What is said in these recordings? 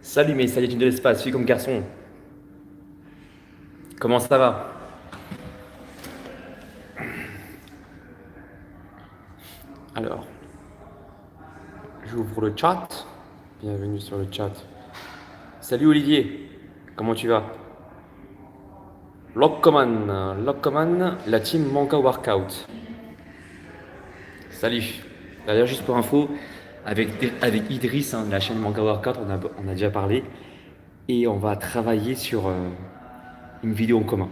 Salut mes saiyajins de l'espace, je suis comme garçon. Comment ça va? Alors, j'ouvre le chat. Bienvenue sur le chat. Salut Olivier, comment tu vas? Lokkoman, la team Manga Workout. Salut. D'ailleurs, juste pour info, avec Idriss, hein, de la chaîne Manga Workout, on a déjà parlé. Et on va travailler sur une vidéo en commun.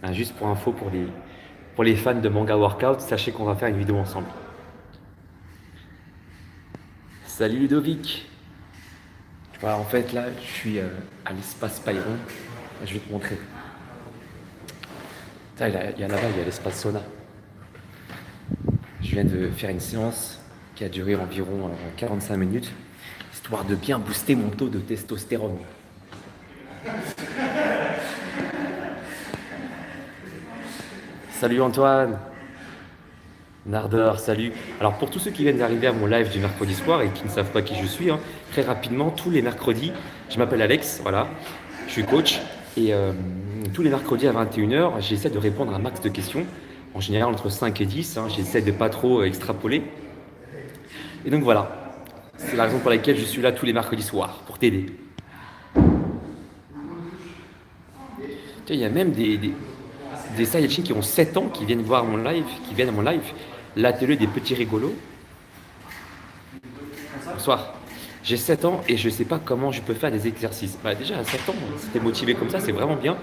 Hein, juste pour info, pour les fans de Manga Workout, sachez qu'on va faire une vidéo ensemble. Salut Ludovic. Voilà, en fait, là, je suis à l'espace Payron. Je vais te montrer. Il y a là-bas, il y a l'espace sauna. Je viens de faire une séance qui a duré environ 45 minutes, histoire de bien booster mon taux de testostérone. Salut Antoine, Nardeur, salut. Alors pour tous ceux qui viennent d'arriver à mon live du mercredi soir et qui ne savent pas qui je suis, hein, très rapidement, tous les mercredis, je m'appelle Alex, voilà, je suis coach et tous les mercredis à 21 h, j'essaie de répondre à un max de questions, en général entre 5 et 10, hein, j'essaie de pas trop extrapoler. Et donc voilà, c'est la raison pour laquelle je suis là tous les mercredis soirs, pour t'aider. Il y a même des Saiyajins qui ont 7 ans qui viennent voir mon live, qui viennent à mon live, l'atelier des petits rigolos. Bonsoir. J'ai 7 ans et je ne sais pas comment je peux faire des exercices. Bah, déjà à 7 ans, si tu es motivé comme ça, c'est vraiment bien.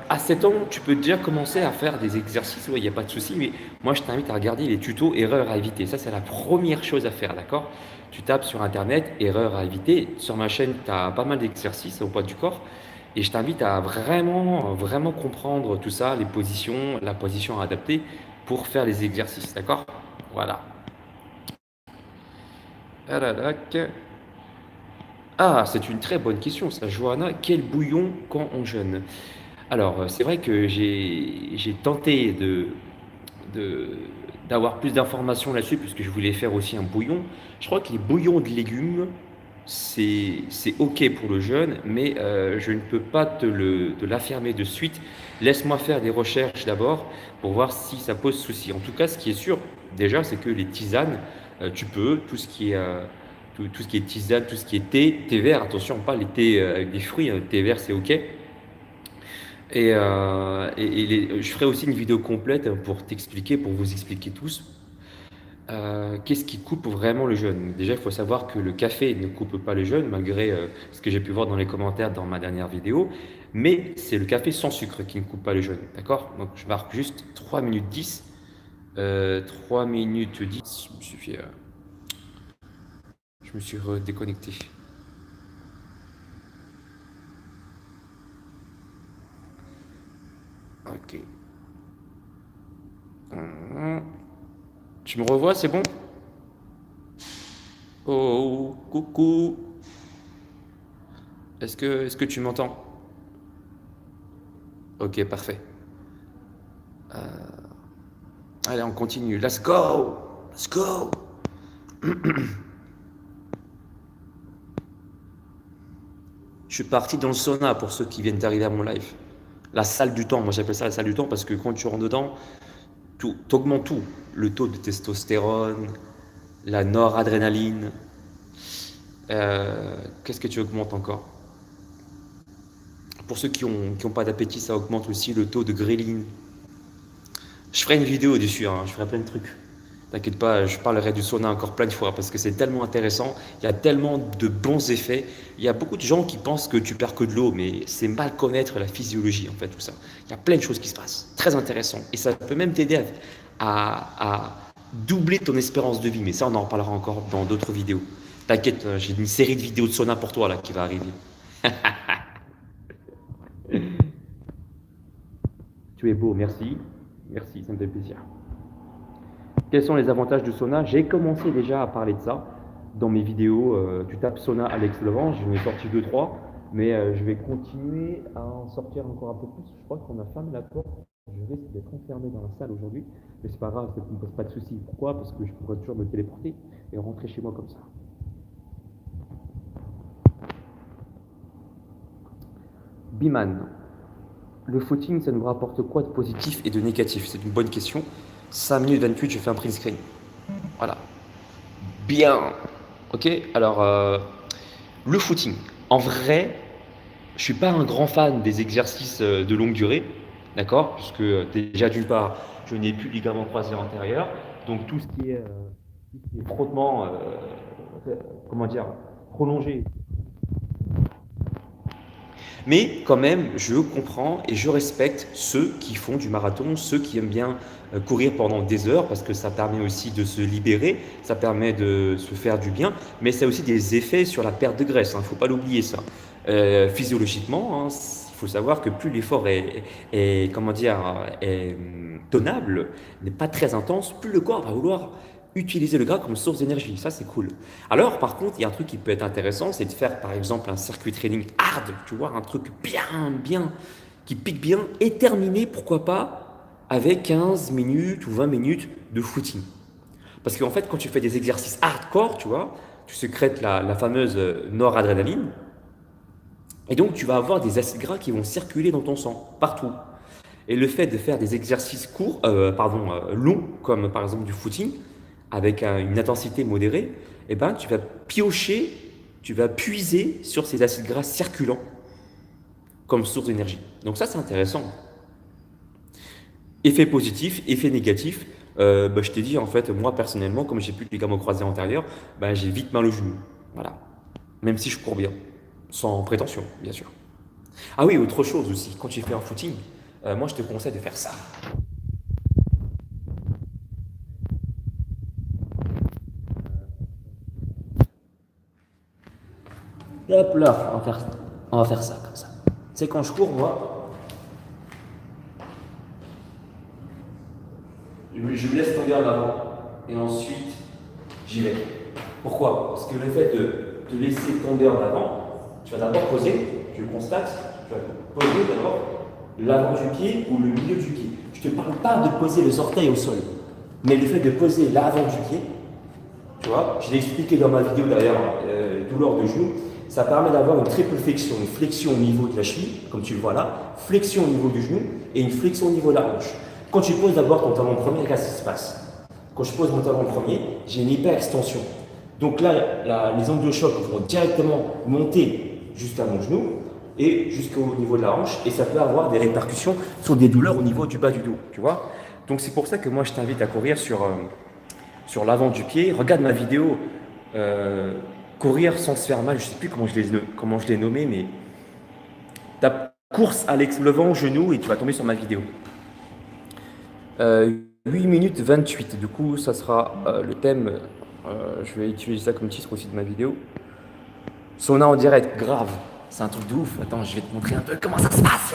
À 7 ans, tu peux déjà commencer à faire des exercices, il n'y a pas de souci, mais moi je t'invite à regarder les tutos erreurs à éviter. Ça, c'est la première chose à faire, d'accord? Tu tapes sur internet erreurs à éviter. Sur ma chaîne, tu as pas mal d'exercices au poids du corps. Et je t'invite à vraiment, vraiment comprendre tout ça, les positions, la position à adapter pour faire les exercices, d'accord? Voilà. Ah, c'est une très bonne question, ça, Johanna. Quel bouillon quand on jeûne? Alors, c'est vrai que j'ai tenté de- d'avoir plus d'informations là-dessus, puisque je voulais faire aussi un bouillon. Je crois que les bouillons de légumes, c'est OK pour le jeûne, mais je ne peux pas te l'affirmer de suite. Laisse-moi faire des recherches d'abord pour voir si ça pose souci. En tout cas, ce qui est sûr, déjà, c'est que les tisanes, tu peux, tout ce qui est tisane, tout ce qui est thé vert, attention, pas les thés avec des fruits, hein, thé vert, c'est OK. Je ferai aussi une vidéo complète pour t'expliquer, pour vous expliquer tous, qu'est-ce qui coupe vraiment le jeûne. Déjà, il faut savoir que le café ne coupe pas le jeûne, malgré ce que j'ai pu voir dans les commentaires dans ma dernière vidéo, mais c'est le café sans sucre qui ne coupe pas le jeûne, d'accord? Donc je marque juste 3 minutes 10. 3 minutes 10, je me suis redéconnecté. Ok. Tu me revois, c'est bon? Oh, coucou. Est-ce que tu m'entends? Ok, parfait. Allez, on continue. Let's go! Let's go! Je suis parti dans le sauna pour ceux qui viennent d'arriver à mon live. La salle du temps, moi j'appelle ça la salle du temps parce que quand tu rentres dedans, t'augmentes tout. Le taux de testostérone, la noradrénaline. Qu'est-ce que tu augmentes encore? Pour ceux qui ont pas d'appétit, ça augmente aussi le taux de gréline. Je ferai une vidéo dessus, hein, je ferai plein de trucs. T'inquiète pas, je parlerai du sauna encore plein de fois parce que c'est tellement intéressant, il y a tellement de bons effets. Il y a beaucoup de gens qui pensent que tu perds que de l'eau, mais c'est mal connaître la physiologie en fait, tout ça. Il y a plein de choses qui se passent, très intéressant. Et ça peut même t'aider à doubler ton espérance de vie, mais ça on en reparlera encore dans d'autres vidéos. T'inquiète, j'ai une série de vidéos de sauna pour toi là qui va arriver. Tu es beau, merci. Merci, ça me fait plaisir. Quels sont les avantages du sauna? J'ai commencé déjà à parler de ça dans mes vidéos. Tu tapes sauna Alex Levent, j'en ai sorti deux trois, mais je vais continuer à en sortir encore un peu plus. Je crois qu'on a fermé la porte. Je risque d'être enfermé dans la salle aujourd'hui, mais c'est pas grave, ça ne me pose pas de soucis. Pourquoi? Parce que je pourrais toujours me téléporter et rentrer chez moi comme ça. Biman, le footing, ça nous rapporte quoi de positif et de négatif? C'est une bonne question. 5 minutes 28, je fais un print screen. Voilà. Bien. Ok, alors le footing. En vrai, je suis pas un grand fan des exercices de longue durée, d'accord? Parce que déjà d'une part, je n'ai plus de ligament croisé antérieur, donc tout ce qui est frottement, comment dire, prolongé. Mais quand même, je comprends et je respecte ceux qui font du marathon, ceux qui aiment bien courir pendant des heures, parce que ça permet aussi de se libérer, ça permet de se faire du bien, mais ça a aussi des effets sur la perte de graisse, il ne faut pas l'oublier ça. Physiologiquement, hein, il faut savoir que plus l'effort comment dire, est tenable, n'est pas très intense, plus le corps va vouloir utiliser le gras comme source d'énergie. Ça, c'est cool. Alors, par contre, il y a un truc qui peut être intéressant, c'est de faire, par exemple, un circuit training hard, tu vois, un truc bien, qui pique bien, et terminer, pourquoi pas, avec 15 minutes ou 20 minutes de footing. Parce qu'en fait, quand tu fais des exercices hardcore, tu vois, tu sécrètes la fameuse noradrénaline, et donc tu vas avoir des acides gras qui vont circuler dans ton sang, partout. Et le fait de faire des exercices longs, comme par exemple du footing, avec une intensité modérée, eh ben, tu vas piocher, tu vas puiser sur ces acides gras circulants comme source d'énergie. Donc ça, c'est intéressant. Effet positif, effet négatif. Je t'ai dit, en fait, moi personnellement, comme j'ai plus de ligaments croisés antérieurs, j'ai vite mal au genou. Voilà. Même si je cours bien. Sans prétention, bien sûr. Ah oui, autre chose aussi, quand tu fais un footing, moi je te conseille de faire ça. Hop là, on va faire ça comme ça. C'est quand je cours, moi, je me laisse tomber en avant et ensuite j'y vais. Pourquoi? Parce que le fait de te laisser tomber en avant, tu vas d'abord poser, tu le constates, tu vas poser d'abord l'avant du pied ou le milieu du pied. Je ne te parle pas de poser les orteils au sol, mais le fait de poser l'avant du pied, tu vois, je l'ai expliqué dans ma vidéo d'ailleurs, douleur de genou, ça permet d'avoir une triple flexion, une flexion au niveau de la cheville, comme tu le vois là, flexion au niveau du genou et une flexion au niveau de la hanche. Quand tu poses d'abord ton talon premier, regarde ce qui se passe. Quand je pose mon talon premier, j'ai une hyper extension. Donc là, les ondes de choc vont directement monter jusqu'à mon genou et jusqu'au niveau de la hanche, et ça peut avoir des répercussions sur des douleurs au niveau du bas du dos, tu vois. Donc c'est pour ça que moi je t'invite à courir sur l'avant du pied. Regarde ma vidéo courir sans se faire mal, je ne sais plus comment je l'ai nommé, mais ta course à levant genou et tu vas tomber sur ma vidéo. 8 minutes 28, du coup ça sera le thème, je vais utiliser ça comme titre aussi de ma vidéo. Sauna en direct, grave, c'est un truc de ouf. Attends, je vais te montrer un peu comment ça se passe.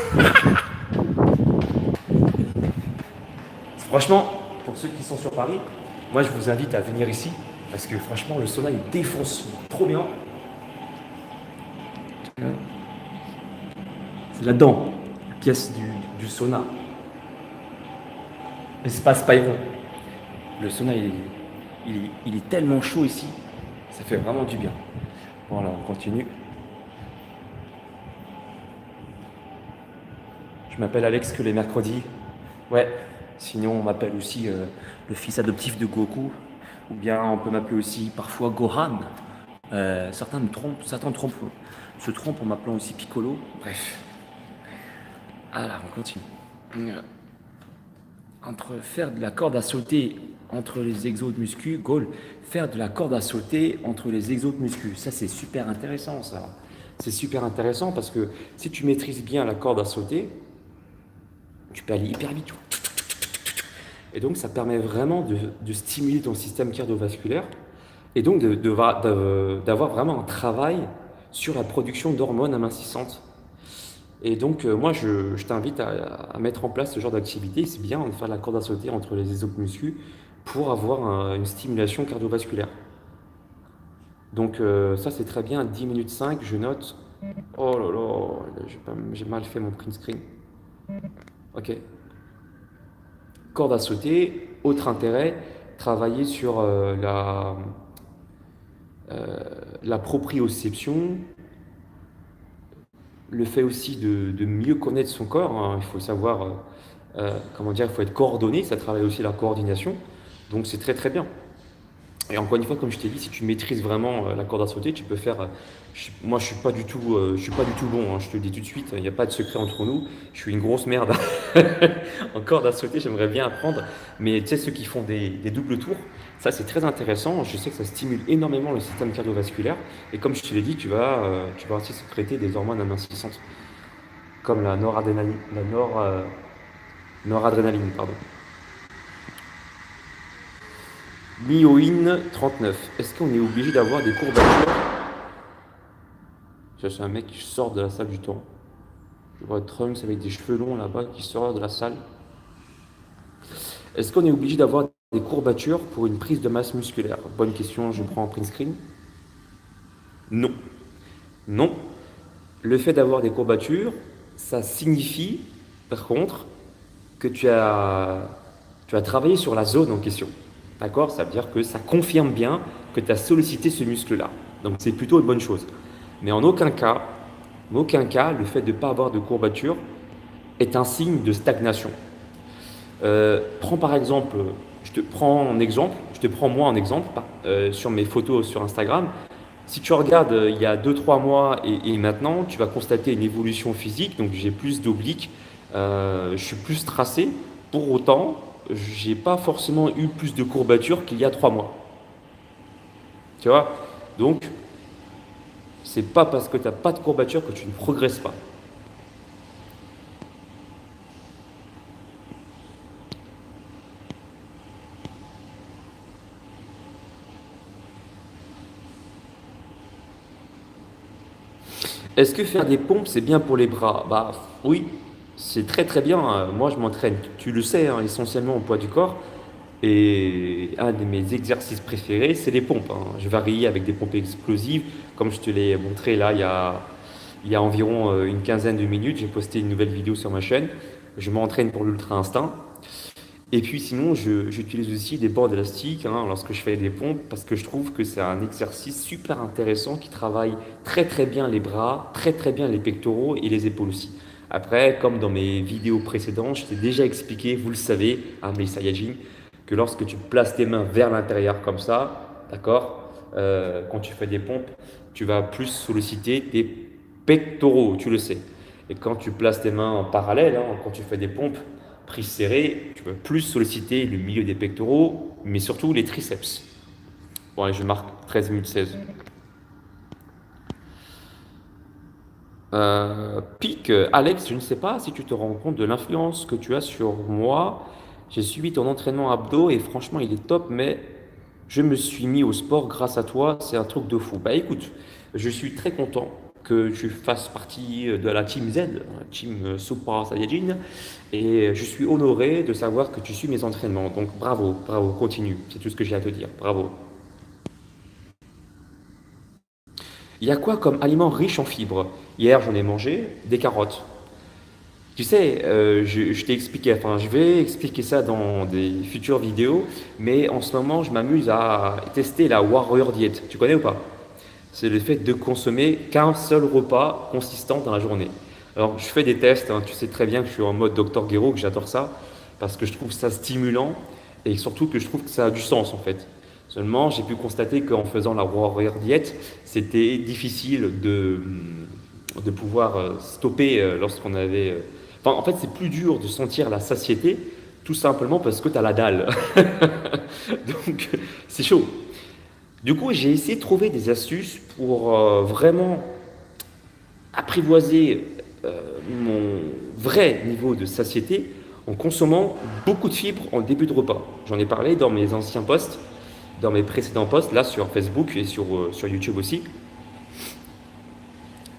Franchement, pour ceux qui sont sur Paris, moi je vous invite à venir ici, parce que franchement le sauna il défonce trop bien. C'est là-dedans, la pièce du sauna. Espace Payron. Le sauna il est tellement chaud ici, ça fait vraiment du bien. Voilà, on continue. Je m'appelle Alex que les mercredis. Ouais, sinon on m'appelle aussi le fils adoptif de Goku. Ou bien on peut m'appeler aussi parfois Gohan. Certains se trompent en m'appelant aussi Piccolo. Bref. Alors, on continue. Entre faire de la corde à sauter entre les exos de muscu, goal, faire de la corde à sauter entre les exos de muscu. Ça, c'est super intéressant, ça. C'est super intéressant parce que si tu maîtrises bien la corde à sauter, tu peux aller hyper vite. Et donc, ça permet vraiment de stimuler ton système cardiovasculaire et donc d'avoir vraiment un travail sur la production d'hormones amincissantes. Et donc, moi, je t'invite à mettre en place ce genre d'activité. C'est bien de faire la corde à sauter entre les exos muscu pour avoir une stimulation cardiovasculaire. Donc, ça, c'est très bien. 10 minutes 5, je note. Oh là là, j'ai mal fait mon print screen. Ok. Corde à sauter. Autre intérêt, travailler sur la proprioception, le fait aussi de mieux connaître son corps, hein. Il faut savoir, comment dire, il faut être coordonné, ça travaille aussi la coordination, donc c'est très très bien. Et encore une fois, comme je t'ai dit, si tu maîtrises vraiment la corde à sauter, tu peux faire. Moi, je suis pas du tout bon, hein, je te le dis tout de suite. Il n'y a pas de secret entre nous. Je suis une grosse merde en corde à sauter. J'aimerais bien apprendre, mais tu sais ceux qui font des doubles tours, ça c'est très intéressant. Je sais que ça stimule énormément le système cardiovasculaire. Et comme je te l'ai dit, tu vas aussi sécréter des hormones amincissantes, comme noradrénaline, pardon. Myoïne 39. Est-ce qu'on est obligé d'avoir des courbatures? C'est un mec qui sort de la salle du temps. Je vois Trunks avec des cheveux longs là-bas qui sort de la salle. Est-ce qu'on est obligé d'avoir des courbatures pour une prise de masse musculaire? Bonne question, je prends en print screen. Non. Non. Le fait d'avoir des courbatures, ça signifie, par contre, que tu as travaillé sur la zone en question. D'accord? Ça veut dire que ça confirme bien que tu as sollicité ce muscle-là. Donc c'est plutôt une bonne chose. Mais en aucun cas, le fait de ne pas avoir de courbature est un signe de stagnation. Prends par exemple, je te prends moi en exemple sur mes photos sur Instagram. Si tu regardes il y a 2 3 mois et maintenant, tu vas constater une évolution physique. Donc j'ai plus d'obliques, je suis plus tracé. Pour autant, j'ai pas forcément eu plus de courbatures qu'il y a 3 mois. Tu vois? Donc, c'est pas parce que tu n'as pas de courbature que tu ne progresses pas. Est-ce que faire des pompes, c'est bien pour les bras? Bah oui, c'est très très bien. Moi, je m'entraîne, tu le sais, hein, essentiellement au poids du corps. Et un de mes exercices préférés, c'est les pompes, hein. Je varie avec des pompes explosives, comme je te l'ai montré là il y a environ une quinzaine de minutes. J'ai posté une nouvelle vidéo sur ma chaîne. Je m'entraîne pour l'ultra instinct. Et puis sinon, j'utilise aussi des bandes élastiques hein, lorsque je fais des pompes parce que je trouve que c'est un exercice super intéressant qui travaille très très bien les bras, très très bien les pectoraux et les épaules aussi. Après, comme dans mes vidéos précédentes, je t'ai déjà expliqué, vous le savez, hein, mes Saiyajin, que lorsque tu places tes mains vers l'intérieur comme ça, d'accord, quand tu fais des pompes, tu vas plus solliciter tes pectoraux, tu le sais. Et quand tu places tes mains en parallèle, hein, quand tu fais des pompes, prise serrée, tu peux plus solliciter le milieu des pectoraux, mais surtout les triceps. Bon, allez, je marque 13 minutes 16. Pic, Alex, je ne sais pas si tu te rends compte de l'influence que tu as sur moi. J'ai suivi ton entraînement abdos et franchement, il est top, mais je me suis mis au sport grâce à toi. C'est un truc de fou. Bah écoute, je suis très content que tu fasses partie de la team Z, la team Super Saiyajin, et je suis honoré de savoir que tu suis mes entraînements. Donc bravo, bravo, continue. C'est tout ce que j'ai à te dire. Bravo. Il y a quoi comme aliment riche en fibres? Hier, j'en ai mangé des carottes. Tu sais, je t'ai expliqué, enfin, je vais expliquer ça dans des futures vidéos, mais en ce moment, je m'amuse à tester la Warrior Diet. Tu connais ou pas? C'est le fait de consommer qu'un seul repas consistant dans la journée. Alors, je fais des tests, hein, tu sais très bien que je suis en mode Dr Guéraud, que j'adore ça, parce que je trouve ça stimulant et surtout que je trouve que ça a du sens en fait. Seulement, j'ai pu constater qu'en faisant la Warrior Diet, c'était difficile de pouvoir stopper lorsqu'on avait. Enfin, en fait, c'est plus dur de sentir la satiété, tout simplement parce que tu as la dalle. Donc, c'est chaud. Du coup, j'ai essayé de trouver des astuces pour vraiment apprivoiser mon vrai niveau de satiété en consommant beaucoup de fibres en début de repas. J'en ai parlé dans mes anciens posts, dans mes précédents posts, là sur Facebook et sur YouTube aussi.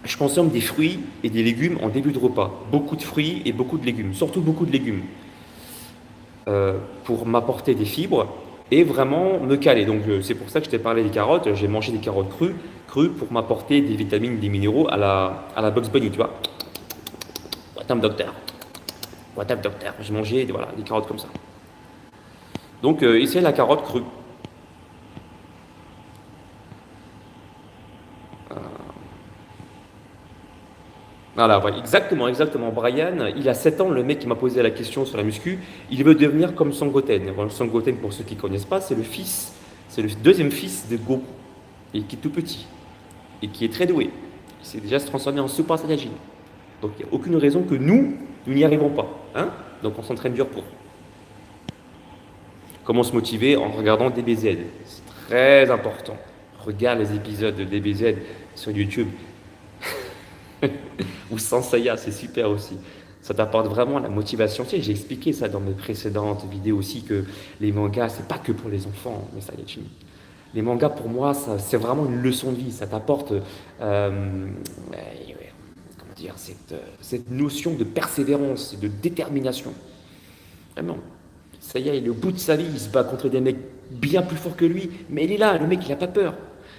Je consomme des fruits et des légumes en début de repas. Beaucoup de fruits et beaucoup de légumes, surtout beaucoup de légumes, pour m'apporter des fibres et vraiment me caler. Donc c'est pour ça que je t'ai parlé des carottes. J'ai mangé des carottes crues pour m'apporter des vitamines, des minéraux à la Bugs Bunny, tu vois. What up, docteur? What up, docteur? J'ai mangé voilà, des carottes comme ça. Donc essayez la carotte crue. Voilà, ouais, exactement, exactement. Brian, il a 7 ans, le mec qui m'a posé la question sur la muscu, il veut devenir comme Son Goten. Bon, Son Goten, pour ceux qui ne connaissent pas, c'est le deuxième fils de Goku, et qui est tout petit, et qui est très doué. Il s'est déjà se transformé en Super Saiyajin. Donc il n'y a aucune raison que nous n'y arrivons pas. Hein. Donc on s'entraîne dur pour. Comment se motiver? En regardant DBZ. C'est très important. Regarde les épisodes de DBZ sur YouTube. Ou Sanseiya, c'est super aussi. Ça t'apporte vraiment la motivation. Tu sais, j'ai expliqué ça dans mes précédentes vidéos aussi, que les mangas, c'est pas que pour les enfants, mais ça y est. Les mangas, pour moi, c'est vraiment une leçon de vie. Ça t'apporte, comment dire, cette notion de persévérance, de détermination. Vraiment. Ça y est, il est au bout de sa vie, il se bat contre des mecs bien plus forts que lui, mais il est là, le mec, il n'a pas peur.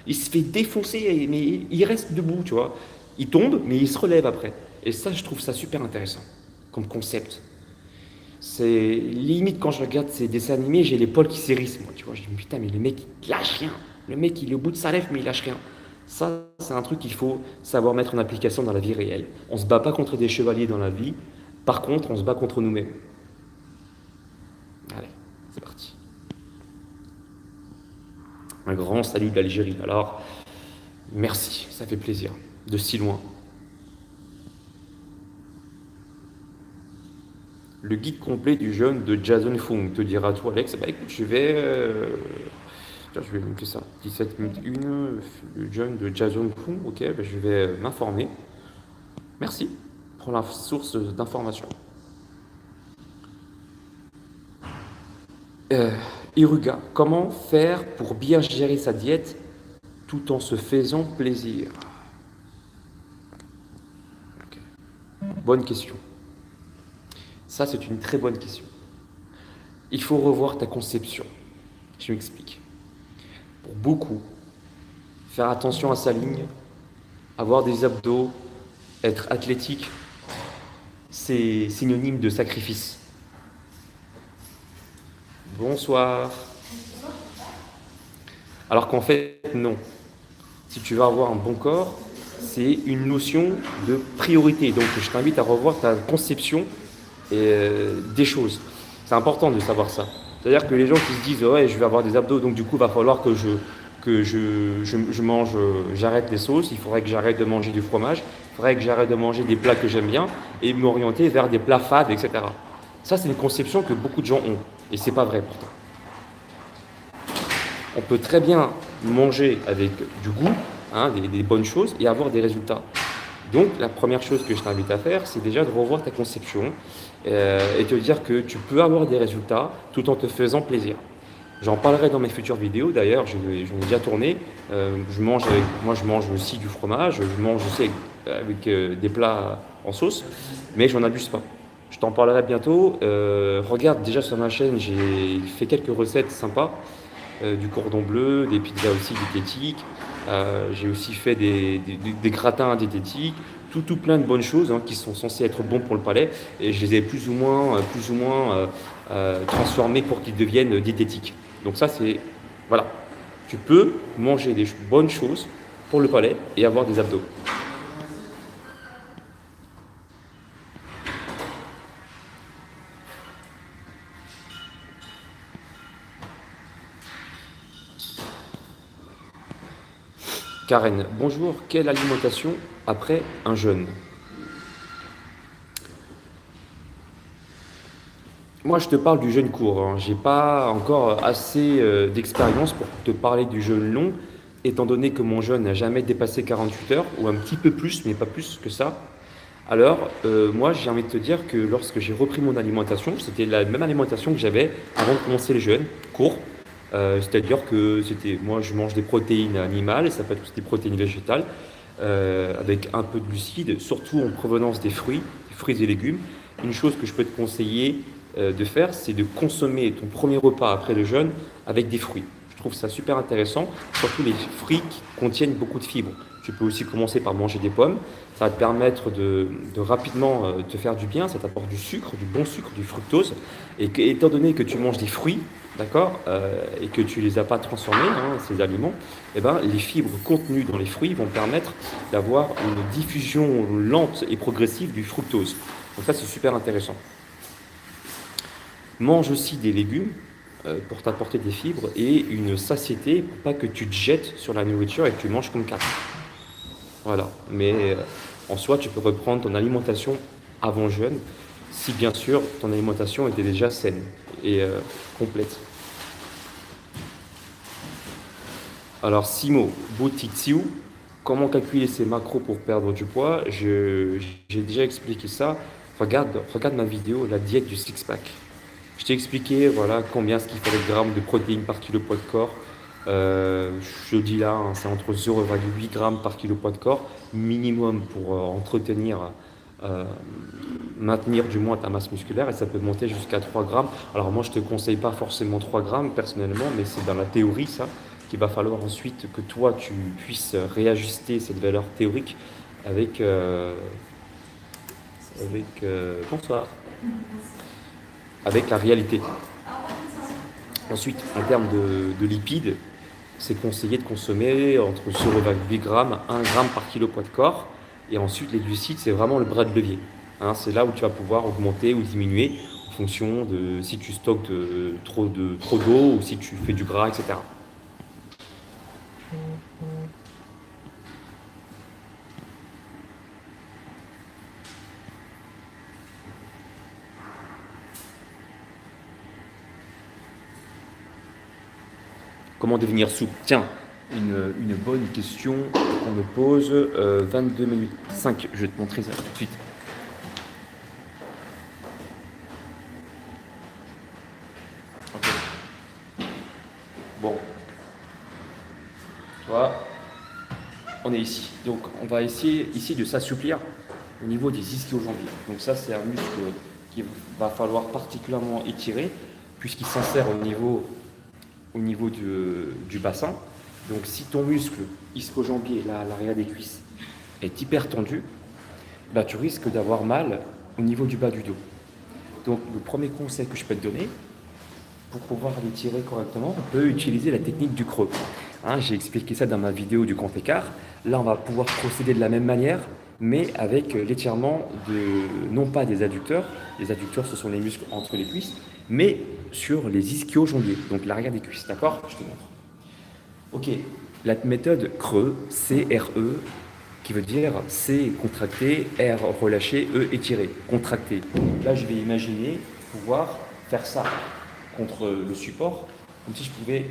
Il se fait défoncer, mais il reste debout, tu vois. Il tombe, mais il se relève après. Et ça, je trouve ça super intéressant, comme concept. C'est limite quand je regarde ces dessins animés, j'ai l'épaule qui s'érisse, moi, tu vois. Je dis, putain, mais le mec, il lâche rien. Le mec, il est au bout de sa lèvre, mais il lâche rien. Ça, c'est un truc qu'il faut savoir mettre en application dans la vie réelle. On ne se bat pas contre des chevaliers dans la vie. Par contre, on se bat contre nous-mêmes. Allez, c'est parti. Un grand salut de l'Algérie. Alors, merci, ça fait plaisir, de si loin. Le guide complet du jeûne de Jason Fung, te dira-toi Alex. Bah écoute, je vais noter ça. 17 minutes 1, le jeûne de Jason Fung, ok, bah, je vais m'informer. Merci pour la source d'information. Iruga, comment faire pour bien gérer sa diète tout en se faisant plaisir? Okay. Bonne question. Ça, c'est une très bonne question. Il faut revoir ta conception. Je m'explique. Pour beaucoup, faire attention à sa ligne, avoir des abdos, être athlétique, c'est synonyme de sacrifice. Bonsoir. Alors qu'en fait, non. Si tu veux avoir un bon corps, c'est une notion de priorité. Donc, je t'invite à revoir ta conception des choses. C'est important de savoir ça. C'est-à-dire que les gens qui se disent ouais, je vais avoir des abdos, donc du coup, il va falloir que je mange, j'arrête les sauces, il faudrait que j'arrête de manger du fromage, il faudrait que j'arrête de manger des plats que j'aime bien et m'orienter vers des plats fades, etc. Ça, c'est une conception que beaucoup de gens ont. Et c'est pas vrai pourtant. On peut très bien manger avec du goût, hein, des bonnes choses et avoir des résultats. Donc la première chose que je t'invite à faire, c'est déjà de revoir ta conception et te dire que tu peux avoir des résultats tout en te faisant plaisir. J'en parlerai dans mes futures vidéos, d'ailleurs, j'en ai déjà tourné. Moi je mange aussi du fromage, je mange aussi avec des plats en sauce, mais j'en abuse pas. Je t'en parlerai bientôt. Regarde déjà sur ma chaîne, j'ai fait quelques recettes sympas. Du cordon bleu, des pizzas aussi diététiques. J'ai aussi fait des gratins diététiques, tout plein de bonnes choses hein, qui sont censées être bons pour le palais. Et je les ai plus ou moins transformés pour qu'ils deviennent diététiques. Donc ça, c'est... Voilà. Tu peux manger des bonnes choses pour le palais et avoir des abdos. Karen, bonjour, quelle alimentation après un jeûne? Moi, je te parle du jeûne court. Hein. J'ai pas encore assez d'expérience pour te parler du jeûne long, étant donné que mon jeûne n'a jamais dépassé 48 heures, ou un petit peu plus, mais pas plus que ça. Alors, moi, j'ai envie de te dire que lorsque j'ai repris mon alimentation, c'était la même alimentation que j'avais avant de commencer le jeûne court. C'est-à-dire que moi je mange des protéines animales, ça peut être aussi des protéines végétales, avec un peu de glucides, surtout en provenance des fruits et légumes. Une chose que je peux te conseiller de faire, c'est de consommer ton premier repas après le jeûne avec des fruits. Je trouve ça super intéressant, surtout les fruits qui contiennent beaucoup de fibres. Tu peux aussi commencer par manger des pommes, ça va te permettre de rapidement te faire du bien, ça t'apporte du sucre, du bon sucre, du fructose. Et étant donné que tu manges des fruits, d'accord, et que tu les as pas transformés, hein, ces aliments, eh ben, les fibres contenues dans les fruits vont permettre d'avoir une diffusion lente et progressive du fructose. Donc ça, c'est super intéressant. Mange aussi des légumes pour t'apporter des fibres et une satiété pour pas que tu te jettes sur la nourriture et que tu manges comme quatre. Voilà. Mais en soi, tu peux reprendre ton alimentation avant jeûne, si bien sûr ton alimentation était déjà saine et complète. Alors, Simo, Botitsiu, comment calculer ses macros pour perdre du poids? J'ai déjà expliqué ça. Regarde ma vidéo, la diète du six-pack. Je t'ai expliqué voilà, combien ce qu'il fallait de grammes de protéines par kilo poids de corps. Je dis là, hein, c'est entre 0,8 grammes par kilo poids de corps, minimum pour euh, maintenir du moins ta masse musculaire, et ça peut monter jusqu'à 3 grammes. Alors moi, je ne te conseille pas forcément 3 grammes personnellement, mais c'est dans la théorie ça, qu'il va falloir ensuite que toi, tu puisses réajuster cette valeur théorique avec... bonsoir. Avec la réalité. Ensuite, en termes de lipides, c'est conseillé de consommer entre 0,8 g à 1 g par kilo poids de corps. Et ensuite, les glucides, c'est vraiment le bras de levier. Hein, c'est là où tu vas pouvoir augmenter ou diminuer en fonction de si tu stockes trop d'eau ou si tu fais du gras, etc. Comment devenir souple? Tiens, une bonne question qu'on me pose. 22 minutes 5, je vais te montrer ça tout de suite. Ok. Bon, tu vois, on est ici. Donc, on va essayer ici de s'assouplir au niveau des ischio-jambiers. Donc ça, c'est un muscle qu'il va falloir particulièrement étirer puisqu'il s'insère au niveau du bassin. Donc si ton muscle ischio-jambier, là, à l'arrière des cuisses, est hyper tendu, bah, tu risques d'avoir mal au niveau du bas du dos. Donc le premier conseil que je peux te donner, pour pouvoir l'étirer correctement, on peut utiliser la technique du creux. Hein, j'ai expliqué ça dans ma vidéo du grand écart. Là, on va pouvoir procéder de la même manière, mais avec l'étirement non pas des adducteurs. Les adducteurs, ce sont les muscles entre les cuisses, mais sur les ischio-jambiers, donc l'arrière des cuisses. D'accord? Je te montre. Ok, la méthode creux, C-R-E, qui veut dire C contracté, R relâché, E étiré, contracté. Là, je vais imaginer pouvoir faire ça contre le support, comme si je pouvais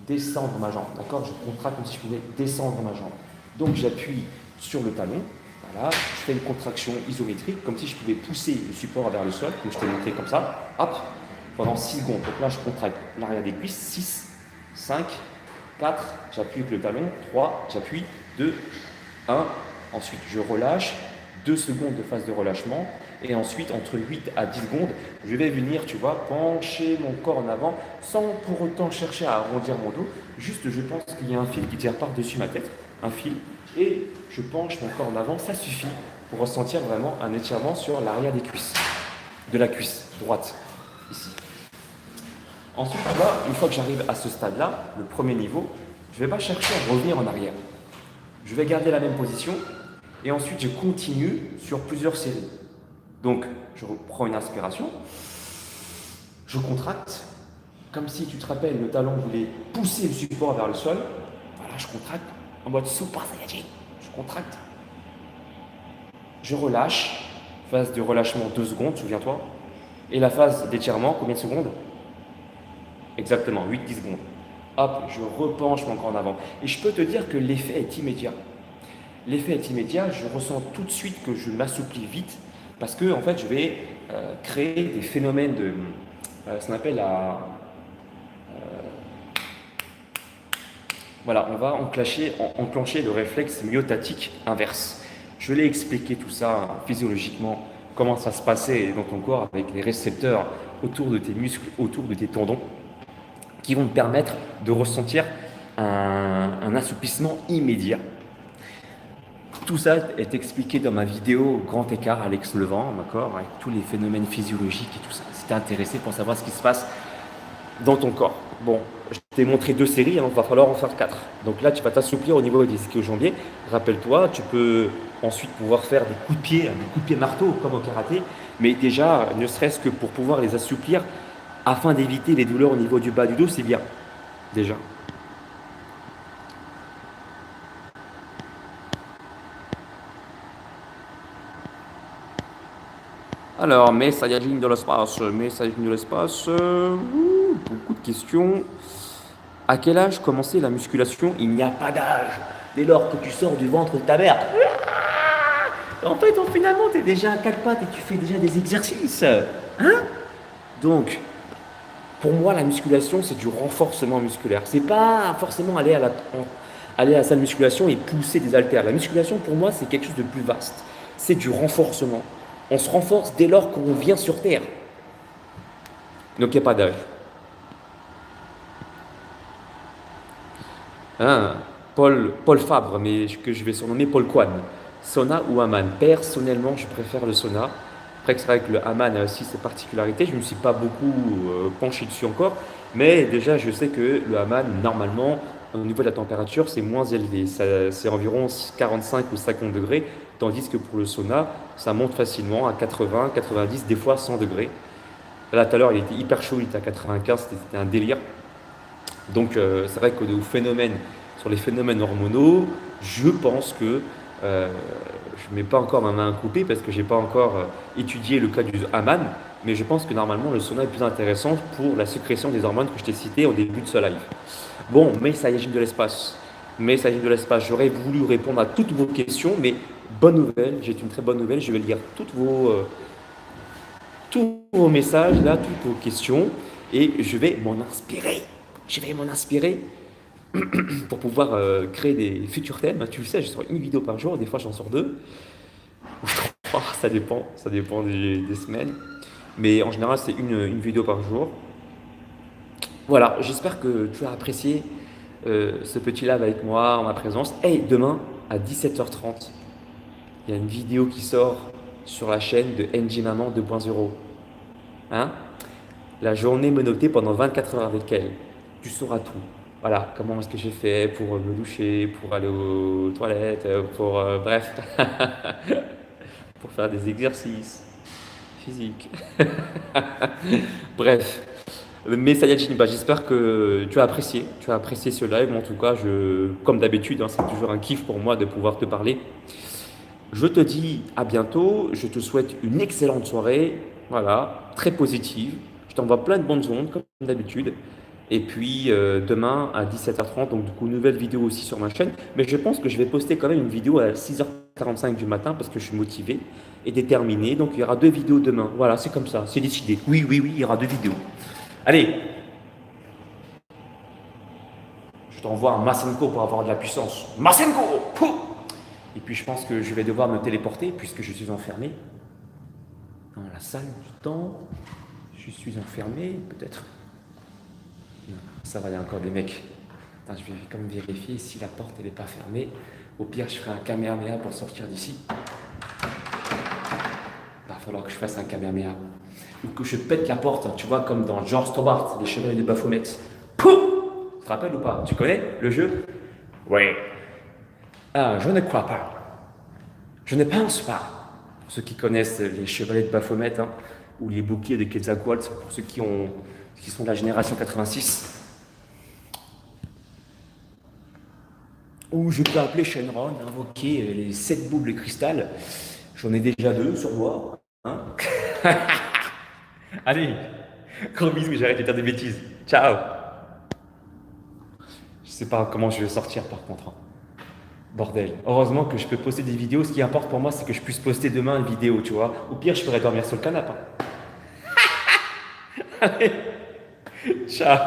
descendre ma jambe. D'accord? Je contracte comme si je pouvais descendre ma jambe. Donc, j'appuie sur le talon. Voilà, je fais une contraction isométrique, comme si je pouvais pousser le support vers le sol, comme je t'ai montré comme ça. Hop, pendant 6 secondes. Donc là, je contracte l'arrière des cuisses. 6, 5, 4, j'appuie avec le talon. 3, j'appuie. 2, 1. Ensuite, je relâche. 2 secondes de phase de relâchement. Et ensuite, entre 8 à 10 secondes, je vais venir, tu vois, pencher mon corps en avant sans pour autant chercher à arrondir mon dos. Juste, je pense qu'il y a un fil qui tire par-dessus ma tête. Un fil. Et je penche mon corps en avant. Ça suffit pour ressentir vraiment un étirement sur l'arrière des cuisses. De la cuisse droite. Ici. Ensuite, tu vois, une fois que j'arrive à ce stade-là, le premier niveau, je ne vais pas chercher à revenir en arrière. Je vais garder la même position et ensuite je continue sur plusieurs séries. Donc, je reprends une inspiration, je contracte, comme si tu te rappelles, le talon voulait pousser le support vers le sol. Voilà, je contracte en mode Super Saiyajin. Je contracte, je relâche, phase de relâchement 2 secondes, souviens-toi. Et la phase d'étirement, combien de secondes? Exactement, 8-10 secondes. Hop, je repenche mon corps en avant. Et je peux te dire que l'effet est immédiat. L'effet est immédiat, je ressens tout de suite que je m'assouplis vite parce que en fait, je vais créer des phénomènes de ce qu'on appelle voilà, on va enclencher le réflexe myotatique inverse. Je l'ai expliqué tout ça physiologiquement, comment ça se passait dans ton corps avec les récepteurs autour de tes muscles, autour de tes tendons, qui vont te permettre de ressentir un assouplissement immédiat. Tout ça est expliqué dans ma vidéo Grand écart Alex Levent, d'accord, avec tous les phénomènes physiologiques et tout ça. Si t'es intéressé pour savoir ce qui se passe dans ton corps. Bon, je t'ai montré 2 séries, il va falloir en faire 4. Donc là, tu vas t'assouplir au niveau des ischio-jambiers. Rappelle-toi, tu peux ensuite pouvoir faire des coups de pied marteau comme au karaté, mais déjà, ne serait-ce que pour pouvoir les assouplir afin d'éviter les douleurs au niveau du bas du dos, c'est bien, déjà. Alors, mes Saiyajin de l'espace, beaucoup de questions. À quel âge commencer la musculation? Il n'y a pas d'âge. Dès lors que tu sors du ventre de ta mère. En fait, finalement, tu es déjà à 4 pattes et tu fais déjà des exercices. Hein? Donc, pour moi, la musculation, c'est du renforcement musculaire. C'est pas forcément aller à la salle de musculation et pousser des haltères. La musculation, pour moi, c'est quelque chose de plus vaste. C'est du renforcement. On se renforce dès lors qu'on vient sur Terre. Donc, il n'y a pas d'âge. Hein, Paul Fabre, mais que je vais surnommer Paul Kwan. Sauna ou hammam? Personnellement, je préfère le sauna. Après, c'est vrai que le hammam a aussi ses particularités. Je ne me suis pas beaucoup penché dessus encore. Mais déjà, je sais que le hammam, normalement, au niveau de la température, c'est moins élevé. C'est environ 45 ou 50 degrés. Tandis que pour le sauna, ça monte facilement à 80, 90, des fois 100 degrés. Là, tout à l'heure, il était hyper chaud, il était à 95, c'était un délire. Donc, c'est vrai que sur les phénomènes hormonaux, je pense que je ne mets pas encore ma main à couper parce que je n'ai pas encore étudié le cas du hammam, mais je pense que normalement le sauna est plus intéressant pour la sécrétion des hormones que je t'ai citées au début de ce live. Bon, mais ça y est, de l'espace. Mais ça y est, de l'espace. J'aurais voulu répondre à toutes vos questions, mais bonne nouvelle, j'ai une très bonne nouvelle. Je vais lire tous vos messages, là, toutes vos questions, et je vais m'en inspirer. Je vais m'en inspirer pour pouvoir créer des futurs thèmes. Tu le sais, je sors une vidéo par jour, des fois j'en sors 2, ou 3, ça dépend des semaines. Mais en général, c'est une vidéo par jour. Voilà, j'espère que tu as apprécié ce petit live avec moi, en ma présence. Et demain, à 17h30, il y a une vidéo qui sort sur la chaîne de NG Maman 2.0. Hein? La journée menottée pendant 24 heures avec elle. Tu sauras tout. Voilà, comment est-ce que j'ai fait pour me doucher, pour aller aux toilettes, bref, pour faire des exercices physiques. Bref, mais Sayajin, j'espère que tu as apprécié ce live. En tout cas, comme d'habitude, hein, c'est toujours un kiff pour moi de pouvoir te parler. Je te dis à bientôt, je te souhaite une excellente soirée, voilà, très positive. Je t'envoie plein de bonnes ondes, comme d'habitude. Et puis demain à 17h30, donc du coup, nouvelle vidéo aussi sur ma chaîne. Mais je pense que je vais poster quand même une vidéo à 6h45 du matin parce que je suis motivé et déterminé. Donc il y aura 2 vidéos demain. Voilà, c'est comme ça, c'est décidé. Oui, oui, oui, il y aura 2 vidéos. Allez, je t'envoie un Masenko pour avoir de la puissance. Masenko! Pouh. Et puis je pense que je vais devoir me téléporter puisque je suis enfermé dans la salle du temps. Je suis enfermé, peut-être. Non, ça va, il y a encore des mecs. Attends, je vais quand même vérifier si la porte n'est pas fermée. Au pire, je ferai un kamehameha pour sortir d'ici. Il va falloir que je fasse un kamehameha. Ou que je pète la porte, tu vois, comme dans George Stobart, les Chevaliers de Baphomet. Pouf! Tu te rappelles ou pas? Tu connais le jeu? Oui. Ah, je ne crois pas. Je ne pense pas. Pour ceux qui connaissent les Chevaliers de Baphomet, hein, ou les boucliers de Quetzalcoatl, pour ceux qui sont de la génération 86. Ou je peux appeler Shenron, invoquer les 7 boules de cristal. J'en ai déjà 2 sur moi. Hein. Allez, gros bisous, j'arrête de dire des bêtises. Ciao. Je sais pas comment je vais sortir par contre. Hein. Bordel. Heureusement que je peux poster des vidéos. Ce qui importe pour moi, c'est que je puisse poster demain une vidéo, tu vois. Au pire, je pourrais dormir sur le canapé. Hein. Allez, ciao.